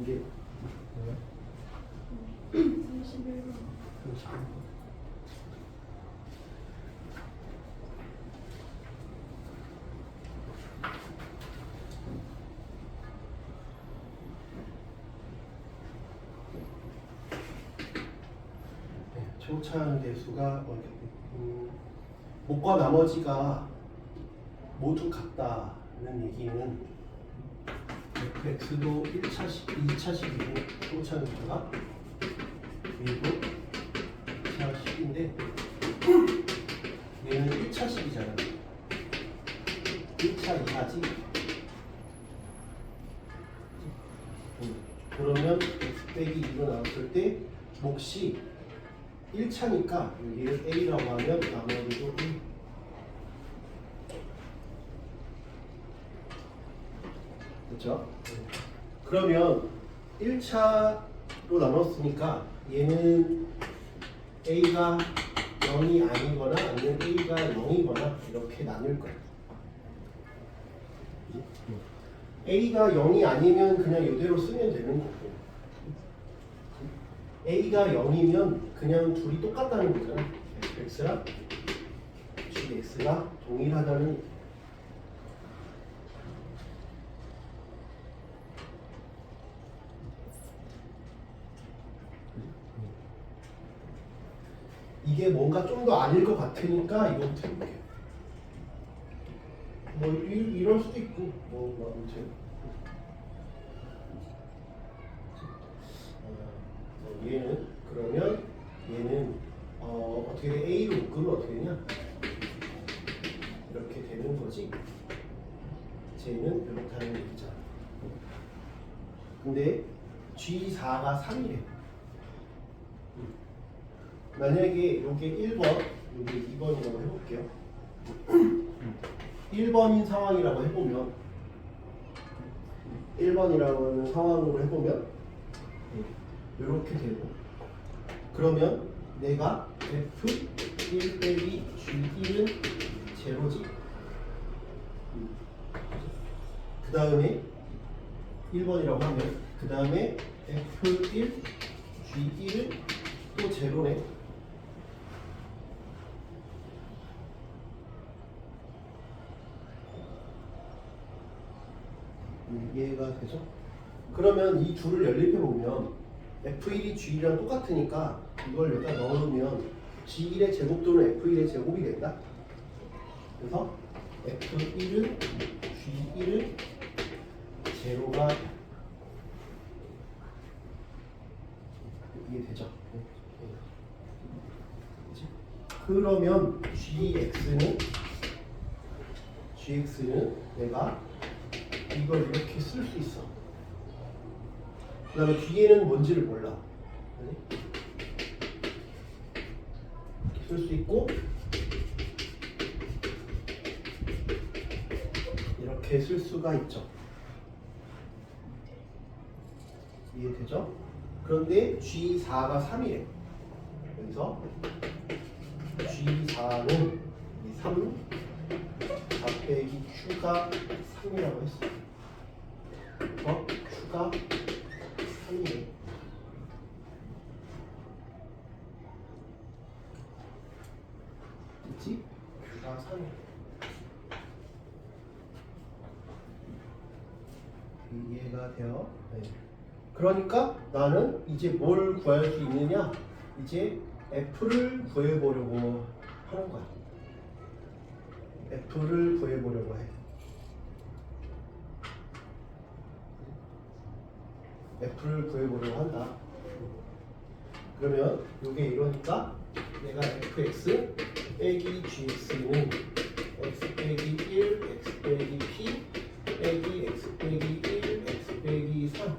이게 뭐야? 31번. 31번. 초차항 대수가 목과 나머지가 모두 같다는 얘기는 fx도 1차식, 2차식이고 초차항 대수가 그리고 2차식인데 얘는 1차식이잖아. 1차, 2차지. 그러면 x 빼기 2로 나왔을 때 몫이 1차니까 여기를 A라고 하면 나머지도 A. 됐죠? 그러면 1차로 나눴으니까 얘는 A가 0이 아니거나 아니면 A가 0이거나 이렇게 나눌 거야. A가 0이 아니면 그냥 이대로 쓰면 되는 거고 A가 0이면 그냥 둘이 똑같다는 거잖아. fx랑 gx가 동일하다는 얘기. 이게 뭔가 좀 더 아닐 것 같으니까 이거부터 해볼게요. 뭐 이럴 수도 있고 뭐 아무튼 얘는 그러면 얘는 어떻게 돼? A로 묶으면 어떻게 되냐? 이렇게 되는 거지. 쟤는 이렇게 하는 얘기잖아. 근데 G4가 3이래. 만약에 요게 1번, 요게 2번이라고 해볼게요. 1번인 상황이라고 해보면 1번이라는 상황으로 해보면 이렇게 되고 그러면 내가 F1 빼기 G1은 제로지. 그 다음에 1번이라고 하면 그 다음에 F1 G1은 또 제로네. 이해가 되죠? 그러면 이 둘을 연립해보면 F1이 G1이랑 똑같으니까 이걸 여기다 넣으면 G1의 제곱 또는 F1의 제곱이 된다. 그래서 F1은 G1은 제로가 이해되죠? 그러면 GX는 내가 이걸 이렇게 쓸 수 있어. 그 다음에 뒤에는 뭔지를 몰라. 이렇게 쓸 수 있고 이렇게 쓸 수가 있죠. 이해되죠? 그런데 G4가 3이래. 여기서 G4는 이 3, 4 빼기 Q가 3이라고 했어. Q가 3이래. 그치? Q가 3이래. 이해가 돼요? 네. 그러니까 나는 이제 뭘 구할 수 있느냐? 이제 F를 구해보려고 하는 거야. F를 구해보려고 해. F를 구해보려고 한다. 그러면 이게 이러니까 내가 fx 빼기 gx는 x 빼기 1, x 빼기 p 빼기 x 빼기 1, x 빼기 3.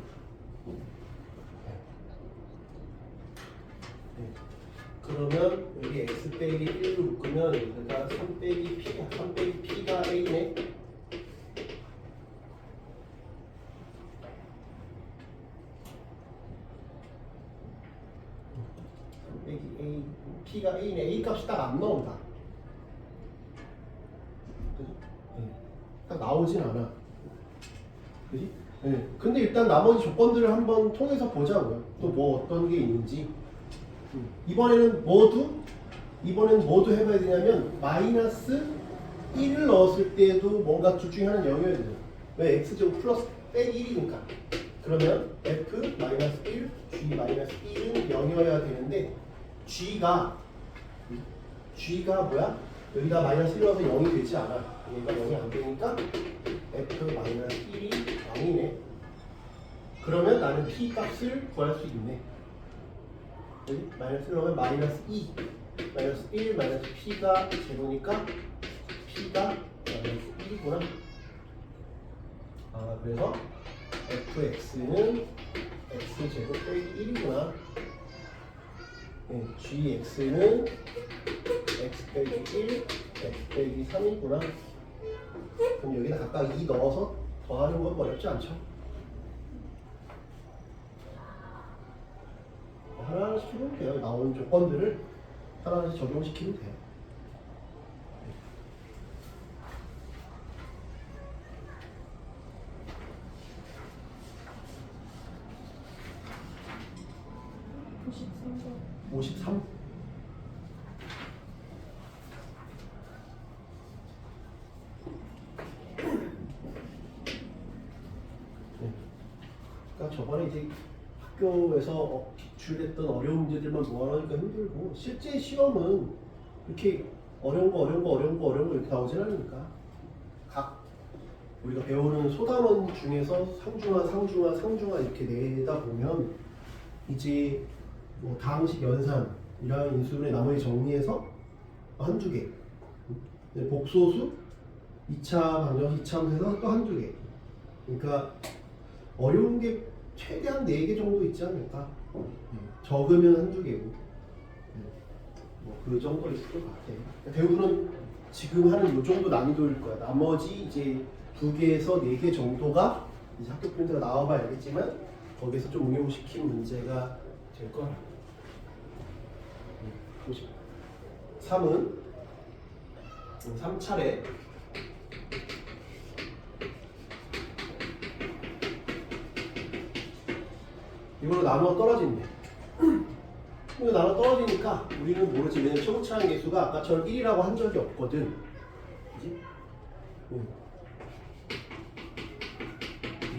그러면 여기 x 빼기 1로 묶으면 여기가 3 빼기 p야. 3 빼기 p가 a네. A, P가 A네. A 값이 딱 안 나온다. 그지? 딱 나오진 않아. 그지? 네. 근데 일단 나머지 조건들을 한번 통해서 보자고요. 또 뭐 어떤 게 있는지. 이번에는 모두 해봐야 되냐면 마이너스 1을 넣었을 때도 뭔가 둘 중에 하나는 0이어야 돼요. 왜? x제곱 플러스 빼기 1이니까. 그러면 f 마이너스 1, g 마이너스 1은 0이어야 되는데 g가 뭐야? 여기다 마이너스 1 넣어서 0이 되지 않아. 얘가 0이 안 되니까 f 마이너스 1이 0이네. 그러면 나는 p 값을 구할 수 있네. 여기 마이너스 1 넣으면 마이너스 2, 마이너스 1, 마이너스 p가 제로니까 p가 마이너스 1이구나. 아, 그래서 fx는 x제곱 빼기 1이구나. 네, gx는 x 빼기 1, x 빼기 3이구나. 그럼 여기다 각각 2 넣어서 더하는 건 어렵지 않죠? 하나하나씩 해보면 돼요. 나오는 조건들을 하나하나씩 적용시키면 돼요. 네. 53? 그러니까 저번에 이제 학교에서 기출했던 어려운 문제들만 모아놓으니까 힘들고 실제 시험은 이렇게 어려운 거 이렇게 나오진 않으니까 각 우리가 배우는 소단원 중에서 상중하 이렇게 내다 보면 이제 뭐 다항식 연산이랑 인수분해 나머지 정리해서 한두 개, 복소수 2차 방정식 2차 함수에서 또 한두 개. 그러니까 어려운 게 최대한 4개 정도 있지 않을까? 적으면 한두 개고 뭐 그 정도 있을 것 같아요. 대부분은 지금 하는 이 정도 난이도일 거야. 나머지 이제 2개에서 4개 정도가 이제 학교 프린트가 나와봐야 알겠지만 거기서 좀 응용시킨 문제가 될 거라. 3은 3차례 이걸로 나누어 떨어진대. 이거 나누어 떨어지니까 우리는 모르지. 왜냐면 최고차항 계수가 아까처럼 1이라고 한 적이 없거든. 그지?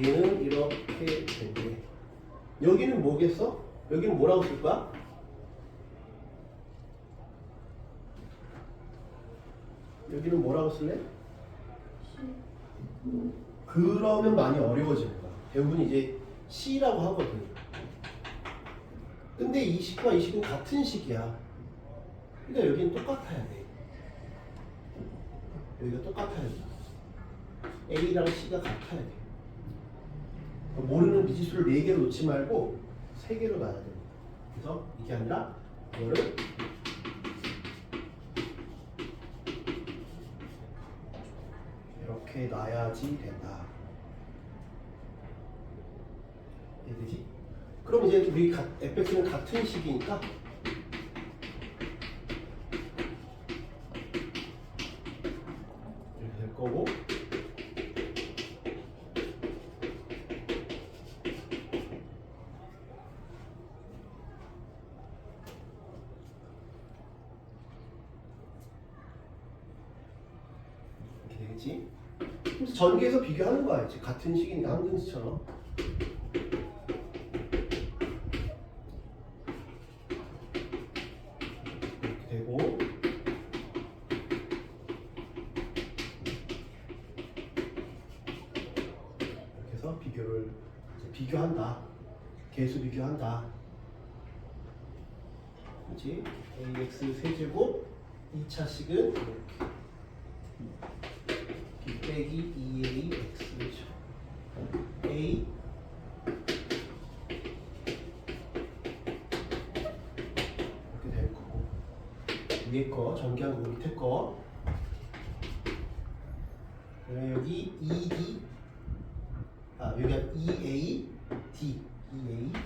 얘는 이렇게 된대. 여기는 뭐겠어? 여기는 뭐라고 쓸 거야? 여기는 뭐라고 쓸래? 그러면 많이 어려워지는 거야. 대부분 이제 C라고 하거든. 근데 이 식과 이 식은 같은 식이야. 그러니까 여기는 똑같아야 돼. 여기가 똑같아야 돼. A랑 C가 같아야 돼. 모르는 미지수를 4개로 놓지 말고 3개로 놔야 됩니다. 그래서 이게 아니라 이거를 이렇게 놔야지 된다. 이해되지? 그럼 이제 우리 fx는 같은 식이니까 이렇게 될 거고 이렇게 되겠지? 그래서 전개해서 비교하는 거야. 이제 같은 식이니까 항등식처럼. 비교를 비교한다. 계수 비교한다. 그렇지? ax 세제곱 2차식은 이렇게 b 빼기 2ax a 이렇게 될 거고 위에 거 전개한 거 밑에 거 그다음에 여기 2d 여기가 EA, D, EA, D.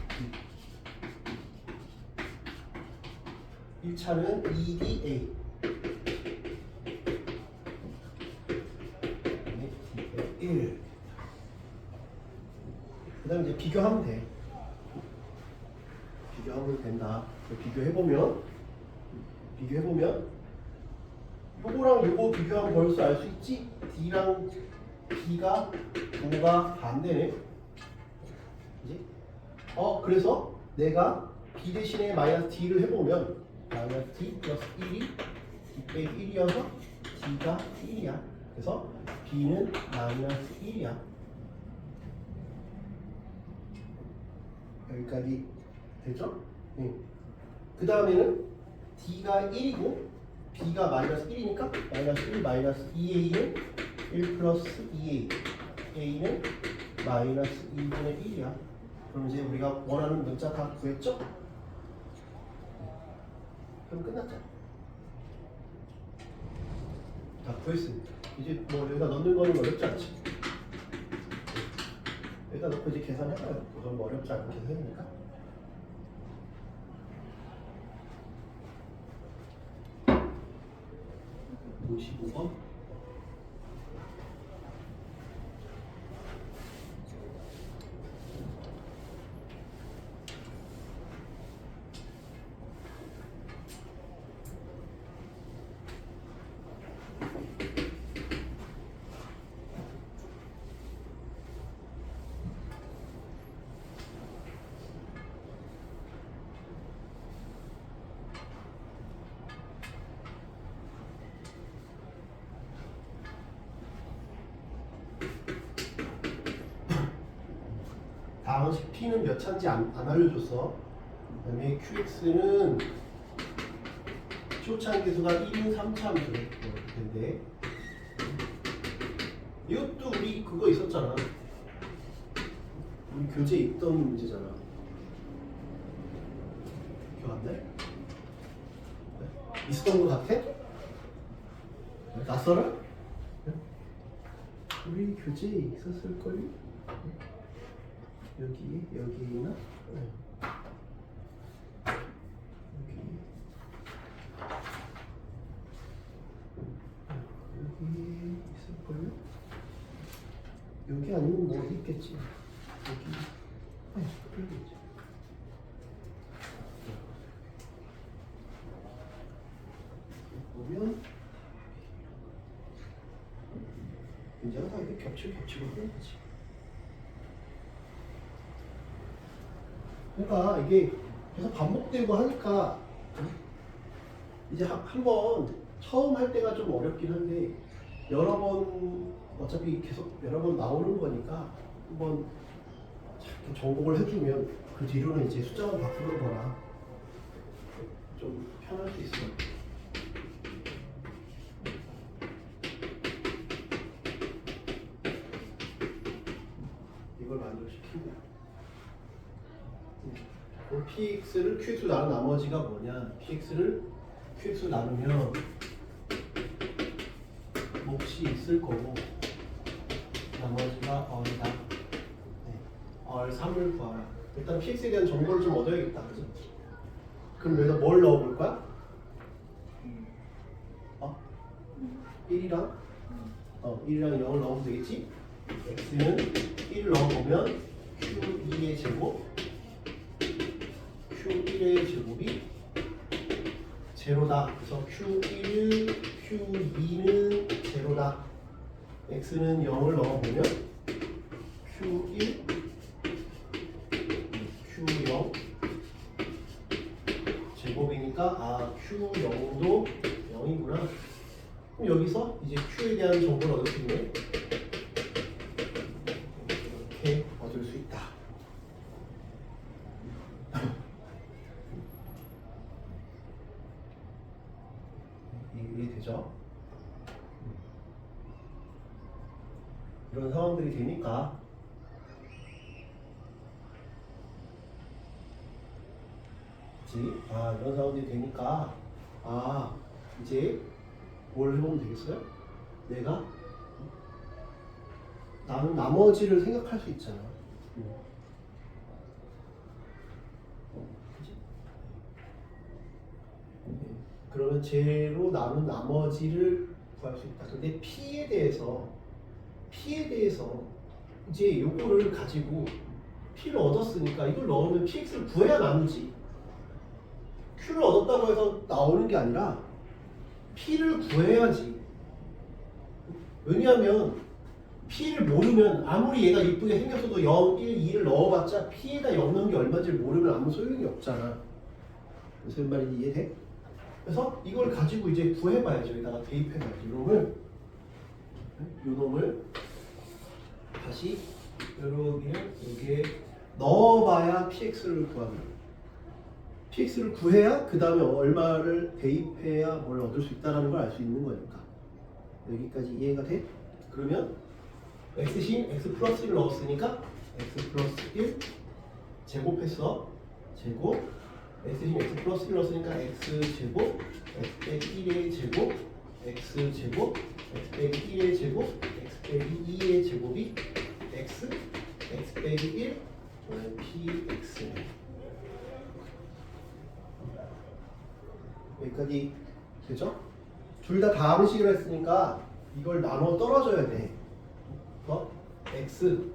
1차는 EDA. 그다음에 1. 다음에 이제 비교하면 돼. 비교하면 된다. 비교해보면 요거랑 요거 비교하면 벌써 알 수 있지? D랑 B가 부호가 반대네. 그지? 그래서 내가 B 대신에 마이너스 D를 해보면 마이너스 D 플러스 1이 D 빼기 1이어서 D가 1이야. 그래서 B는 마이너스 1이야. 여기까지 되죠? 네. 그 다음에는 D가 1이고 B가 마이너스 1이니까 마이너스 1 마이너스 2A는 1 플러스 2A A는 마이너스 2분의 1이야. 그럼 이제 우리가 원하는 문자 다 구했죠? 그럼 끝났잖아. 다 구했습니다. 이제 뭐 여기다 넣는 거는 어렵지 않지. 여기다 넣고 이제 계산해봐요. 그건 뭐 어렵지 않은 계산이니까. 번 다음식 P는 몇 차인지 안 알려줬어. 그 다음에 QX는 초차함계수가 1인 3차함수 텐데 이것도 우리 그거 있었잖아. 우리 교재 있던 문제잖아. 기억 안 나? 있었던 거 같아? 낯설어? 우리 교재에 있었을걸요? 여기나? 네. 여기 있을걸요? 여기 아니면 뭐 어디 있겠지? 여기. 여기 있지. 보면 문제가 다 이렇게 겹치고 하는 거지. 그러니까 이게 계속 반복되고 하니까 이제 한번 처음 할 때가 좀 어렵긴 한데 여러 번 어차피 계속 여러 번 나오는 거니까 한번 이렇게 정복을 해주면 그 뒤로는 이제 숫자만 바꾸는 거라 좀 편할 수 있어요. 이걸 만족시키고 PX를 QX로 나눈 나머지가 뭐냐? PX를 QX로 나누면 몫이 있을 거고 나머지가 얼이다. 얼 3을 구하라. 일단 PX에 대한 정보를 좀 얻어야겠다. 그지? 그럼 여기다 뭘 넣어볼 거야? 1이랑 1이랑 0을 넣으면 되겠지? X는 1을 넣어보면 Q2의 제곱 Q1의 제곱이 제로다. 그래서 Q1, Q2는 제로다. X는 0을 넣어보면 Q1, Q0 제곱이니까 Q0도 0이구나. 그럼 여기서 이제 Q에 대한 정보를 얻을 수 있네. 이렇게 얻을 수 있다. 이해되죠? 이런 상황들이 되니까 그치? 이런 상황들이 되니까 이제 뭘 해보면 되겠어요? 내가 나는 나머지를 생각할 수 있잖아. 그치? 그러면 제로 나눈 나머지를 구할 수 있다. 근데 P에 대해서 이제 요거를 가지고 P를 얻었으니까 이걸 넣으면 PX를 구해야 나누지. Q를 얻었다고 해서 나오는 게 아니라 P를 구해야지. 왜냐하면 P를 모르면 아무리 얘가 이쁘게 생겼어도 0, 1, 2를 넣어봤자 P에다 0 넣은 게 얼마인지를 모르면 아무 소용이 없잖아. 무슨 말인지 이해돼? 그래서 이걸 가지고 이제 구해봐야죠. 여기다가 대입해봐야죠. 요놈을 다시 여기에 넣어봐야 PX를 구합니다. PX를 구해야 그 다음에 얼마를 대입해야 뭘 얻을 수 있다는 걸 알 수 있는 거니까. 여기까지 이해가 돼? 그러면 X신 X 플러스 1 넣었으니까 X 플러스 1 제곱했어. 제곱 X신 X 플러스 1 넣었으니까 X 제곱 X 빼기 1의 제곱 X 제곱 X 빼기 1의 제곱 X 빼기 2의 제곱이 X X 빼기 1 PX. 여기까지 되죠? 둘 다 다항식을 했으니까 이걸 나눠 떨어져야 돼. X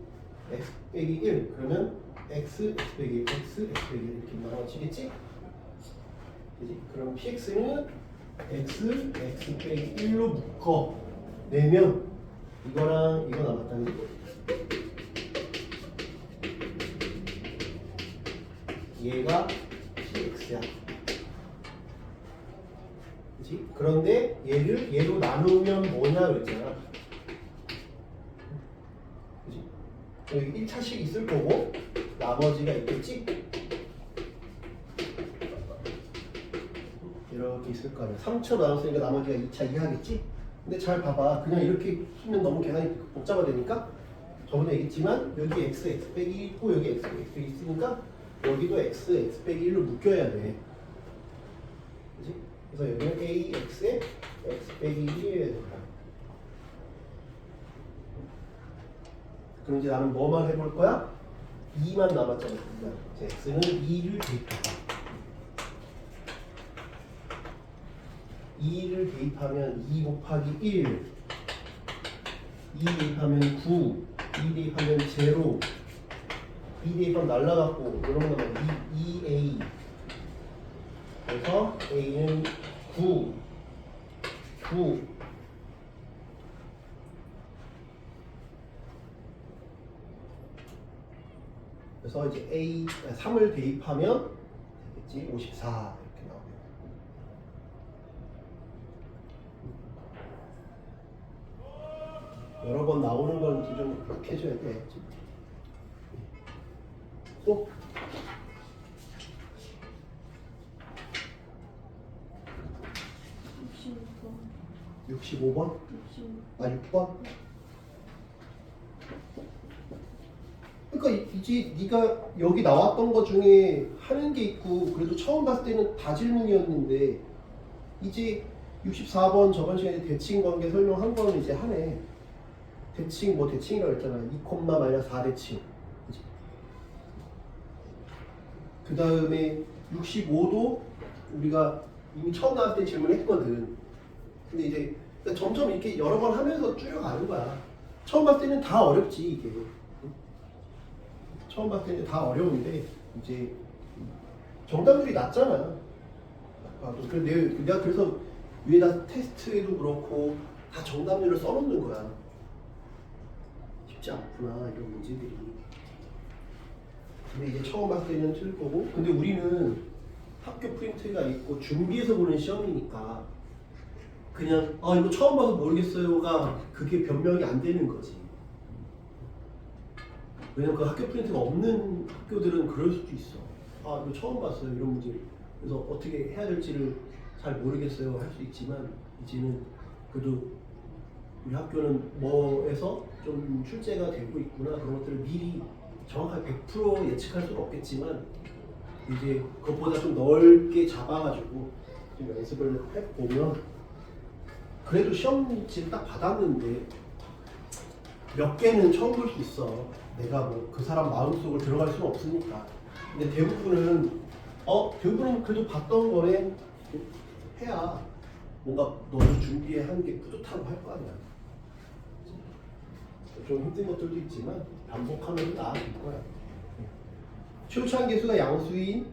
빼기 1 그러면 X 빼기 1 X 빼기 1 이렇게 나눠지겠지? 그지? 그럼 PX는 X 빼기 1로 묶어 내면 이거랑 이거 남았다는 거지. 얘가 PX야. 그치? 그런데 얘로 나누면 뭐냐 그랬잖아. 그치? 여기 1차식 있을 거고 나머지가 있겠지? 이렇게 있을 거 아니야. 3차 나눴으니까 나머지가 2차 이하겠지? 근데 잘 봐봐. 그냥 이렇게 쓰면 너무 계산이 복잡하다니까? 저번에 얘기했지만 여기 x 빼기 1 있고 여기 x 빼기 있으니까 여기도 x 빼기 1로 묶여야 돼. 그치? 그래서 여기는 AX에 X 빼기 1이 된다. 그럼 이제 나는 뭐만 해볼 거야? 2만 남았잖아. X는 2를 대입하다. 2를 대입하면 2 곱하기 1 2 대입하면 9 2 대입하면 0 2 대입하면 날라갔고 이런 거 나면 2A 그래서 A는 9 그래서 이제 3을 대입하면 되겠지 54 이렇게 나오네요. 여러 번 나오는 건 좀 그렇게 해줘야 돼. 또 65번? 아 6번? 그러니까 이제 네가 여기 나왔던 것 중에 하는 게 있고 그래도 처음 봤을 때는 다 질문이었는데 이제 64번 저번 시간에 대칭 관계 설명한 거는 이제 하네. 대칭 뭐 대칭이라고 했잖아. 2,-4 대칭. 그 다음에 65도 우리가 이미 처음 나왔을 때 질문했거든. 근데 이제 점점 이렇게 여러 번 하면서 줄여가는 거야. 처음 봤을 때는 다 어렵지 이게. 처음 봤을 때는 다 어려운데 이제 정답률이 낮잖아. 내가 그래서 위에다 테스트에도 그렇고 다 정답률을 써놓는 거야. 쉽지 않구나 이런 문제들이. 근데 이제 처음 봤을 때는 틀릴 거고. 근데 우리는 학교 프린트가 있고 준비해서 보는 시험이니까 그냥 이거 처음 봐서 모르겠어요가 그게 변명이 안 되는 거지. 왜냐면 그 학교 프린트가 없는 학교들은 그럴 수도 있어. 이거 처음 봤어요 이런 문제. 그래서 어떻게 해야 될지를 잘 모르겠어요 할 수 있지만 이제는 그래도 우리 학교는 뭐에서 좀 출제가 되고 있구나 그런 것들을 미리 정확하게 100% 예측할 수는 없겠지만 이제 그것보다 좀 넓게 잡아가지고 좀 연습을 해보면 그래도 시험지를 딱 받았는데 몇 개는 처음 볼 수 있어. 내가 뭐 그 사람 마음속으로 들어갈 수는 없으니까. 근데 대부분은 그래도 봤던 거에 해야 뭔가 너도 준비한 게 뿌듯하고 할 거 아니야. 좀 힘든 것들도 있지만 반복하면 나아질 거야. 최우차한 계수가 양수인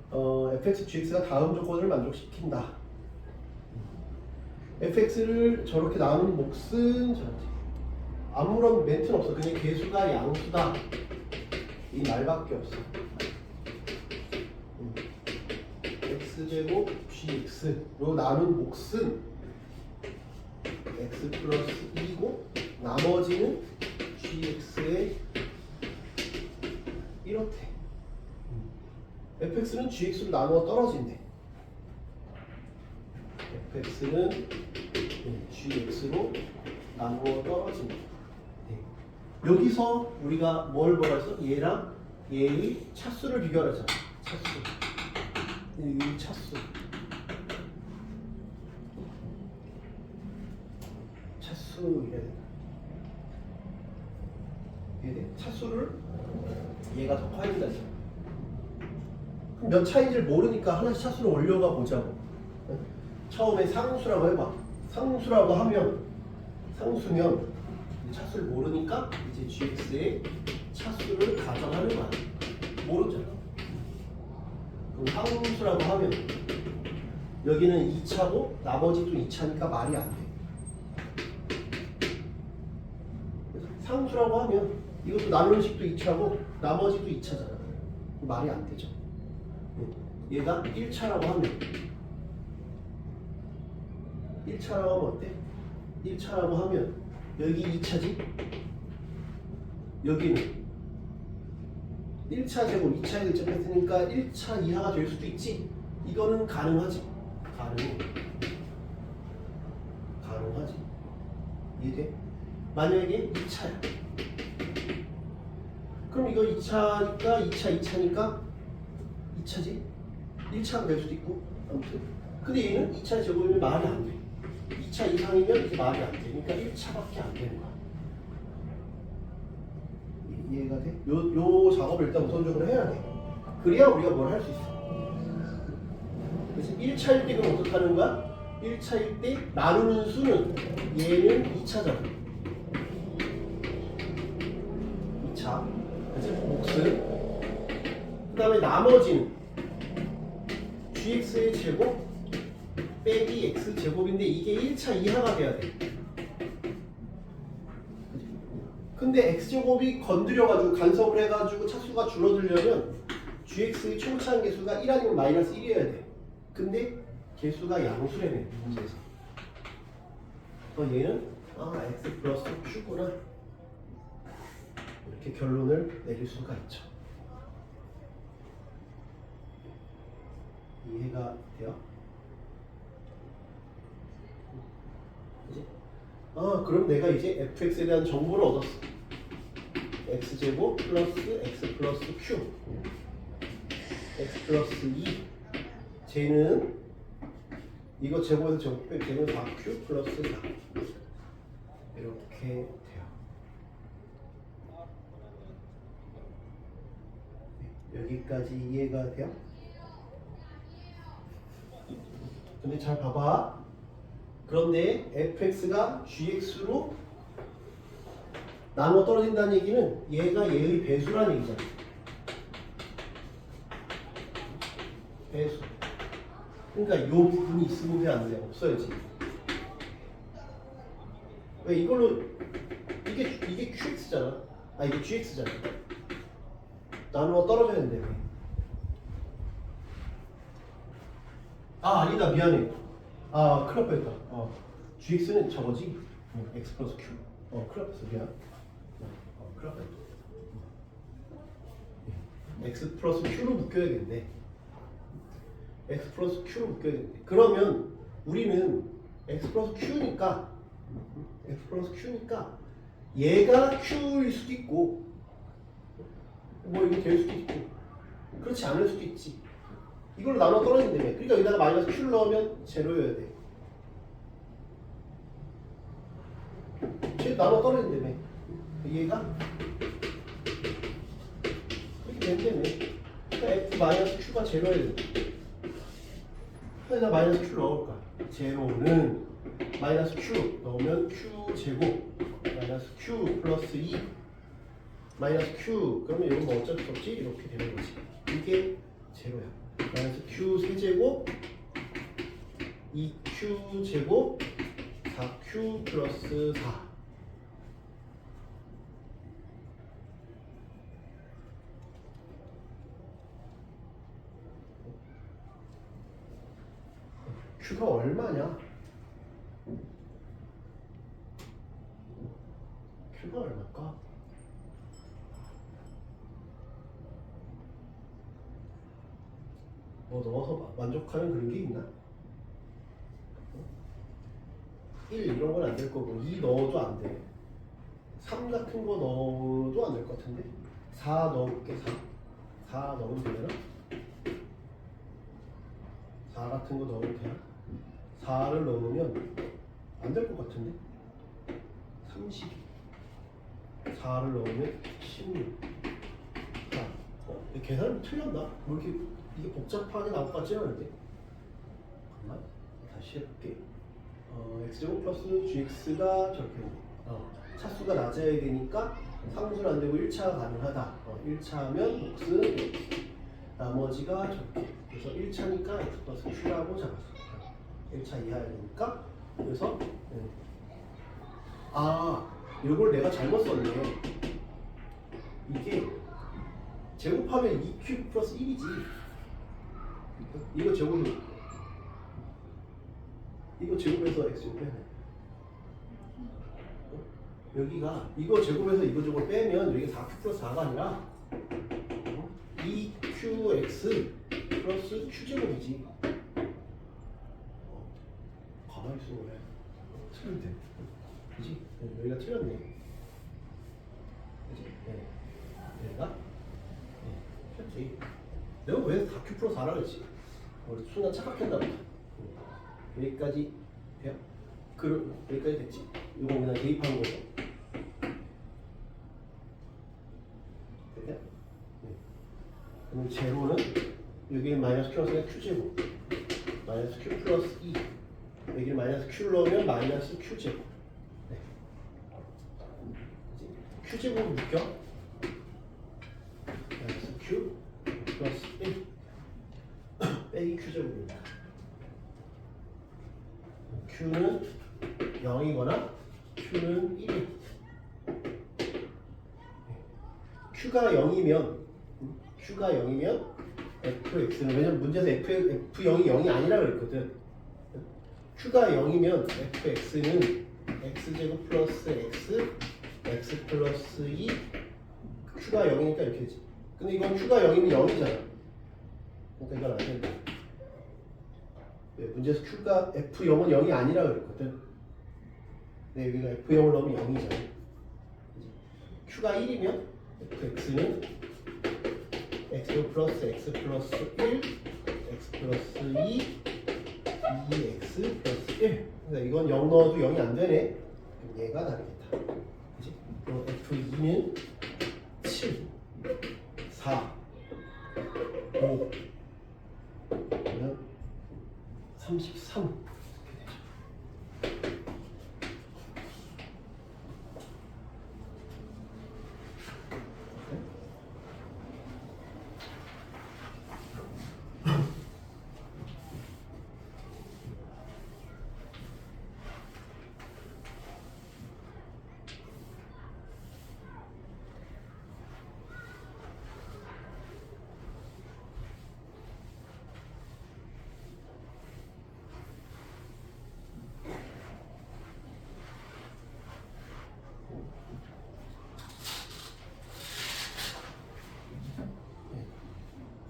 fx, gx가 다음 조건을 만족시킨다. fx를 저렇게 나눈 몫은 저렇게 아무런 멘트는 없어. 그냥 계수가 양수다 이 말밖에 없어. x제곱 gx로 나눈 몫은 x 플러스 2고 나머지는 gx의 이렇대. fx는 gx로 나누어 떨어진대. fx는 gx로 나누어 떨어진다. 네. 여기서 우리가 뭘 보았어? 얘랑 얘의 차수를 비교하자. 차수. 이 차수. 차수 이래야 된다. 차수를 얘가 더 커야 된다. 그럼 몇 차인지를 모르니까 하나씩 차수를 올려가 보자고. 처음에 상수라고 해봐. 상수라고 하면 상수면 차수를 모르니까 이제 gx의 차수를 가정하는 거야. 모르잖아. 그럼 상수라고 하면 여기는 2차고 나머지도 2차니까 말이 안 돼. 상수라고 하면 이것도 나누는 식도 2차고 나머지도 2차잖아. 말이 안 되죠. 얘가 1차라고 하면 1차라고 하면 어때? 1차라고 하면 여기 2차지? 여기는 1차 제곱 2차에 결정했으니까 1차 이하가 될 수도 있지? 이거는 가능하지? 가능하지? 이해돼? 만약에 2차야. 그럼 이거 2차니까 2차니까 2차지? 1차가 될 수도 있고 아무튼 근데 얘는 2차 제곱이면 말이 안 돼. 2차 이상이면 이제 말이 안 돼. 그러니까 1차밖에 안 되는 거야. 이해가 돼? 요 작업을 일단 우선적으로 해야 돼. 그래야 우리가 뭘 할 수 있어. 그래서 1차일 때 그럼 어떻게 하는 거야? 1차일 때 나누는 수는 얘는 2차잖아. 2차. 그래서 몫은 그 다음에 나머지는 gx의 제곱 빼기 x 제곱인데 이게 1차 이하가 돼야 돼. 근데 x제곱이 건드려가지고 간섭을 해가지고 차수가 줄어들려면 gx의 최고차한 개수가 1 아니면 마이너스 1이어야 돼. 근데 개수가 양수래네 문제에서. 얘는 x 플러스 q구나 이렇게 결론을 내릴 수가 있죠. 이해가 돼요? 그치? 그럼 내가 이제 fx에 대한 정보를 얻었어. x제곱 플러스 x 플러스 q x 플러스 2 쟤는 이거 제곱에서 제곱 빼 쟤는 4q 플러스 4 이렇게 돼요. 여기까지 이해가 돼요? 근데 잘 봐봐. 그런데 fx가 gx로 나눠 떨어진다는 얘기는 얘가 얘의 배수라는 얘기잖아. 배수. 그러니까 이 부분이 있으면 왜 안 돼? 없어야지. 왜 이걸로 이게 qx잖아. 이게 gx잖아. 나눠 떨어져야 되는데 왜? 아니다 미안해. 큰일 날 뻔했다. gx는 저거지? x 플러스 q. 큰일 날 뻔했어 미안. 큰일 날 뻔했다. x 플러스 q로 묶여야겠네. x 플러스 q로 묶여야겠네. 그러면 우리는 x 플러스 q니까 얘가 q일 수도 있고 뭐 이게 될 수도 있고 그렇지 않을 수도 있지. 이걸로 나눠 떨어진다며. 그러니까 여기다가 마이너스 q를 넣으면 제로여야 돼. 나눠 떨어진다며. 얘가 그렇게 된다며. 그러니까 f 마이너스 q가 제로여야 돼. 여기다 마이너스 q를 넣을까? 제로는 마이너스 q 넣으면 q 제곱 마이너스 q 플러스 2 마이너스 q 그러면 이건 뭐 어쩔 수 없지 이렇게 되는 거지. 이게 제로야. 마이너스 q 세제곱 2q 제곱 4q 플러스 4. q가 얼마냐? q가 얼마일까? 뭐 넣어서 만족하는 그런 게 있나? 1 이런 건 안 될 거고 2 넣어도 안 돼. 3 같은 거 넣어도 안 될 것 같은데 4 넣을게. 4 넣으면 되나? 4 같은 거 넣으면 되나? 4를 넣으면 안 될 것 같은데 32 4를 넣으면 16 계산이 틀렸나? 뭐 이렇게 이게 복잡하게 나올 것 같지는 않은데 잠깐만 다시 해볼게. x제곱 플러스 gx가 저렇게 차수가 낮아야 되니까 상수는 안 되고 1차가 가능하다. 1차면 몫은 이렇게 나머지가 저렇게 그래서 1차니까 x 플러스 q라고 잡았어. 1차 이하야 되니까 그래서 이걸 내가 잘못 썼네. 이게 제곱하면 2q 플러스 1이지. 이거 제곱해서 x제곱 빼면 여기가 이거 제곱해서 이거 제곱 빼면 여기가 4q 플러스 4가 아니라 2qx 플러스 q제곱이지. 가만히 있어 왜 틀린데 그지? 여기가 틀렸네. 그지? 얘가 틀렸지. 내가 왜 4q 플러스 4라 그랬지? 순간 착각했나 보다. 여기까지 돼요? 여기까지 됐지? 이건 그냥 대입하는 거죠. 됐냐? 그럼 제로는 여기는 마이너스 q 넣으니까 q제곱 마이너스 q 플러스 2 여기 마이너스 q를 넣으면 마이너스 q제곱. q제곱을 묶여 마이너스 q 플러스 1 빼기 q제곱입니다. q는 0이거나 q는 1이 q가 0이면 fx는 왜냐면 문제에서 f0이 0이 아니라 그랬거든. q가 0이면 fx는 x제곱 플러스 x 플러스 2 q가 0이니까 이렇게 되지. 근데 이건 q가 0이면 0이잖아. 그러니까 이건 안 된다. 문제에서 q가 f0은 0이 아니라 그랬거든. 근데 여기가 f0을 넣으면 0이잖아. q가 1이면 fx는 x 플러스 x 플러스 1 x 플러스 2 2x 플러스 1. 그러니까 이건 0 넣어도 0이 안 되네. 그럼 얘가 다르겠다. 그치? 그럼 f2는 7 4 5 그러면 33 이렇게 되죠.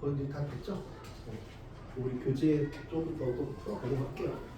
거의 다 됐죠? 우리 교재 조금 더 풀어보도록 할게요.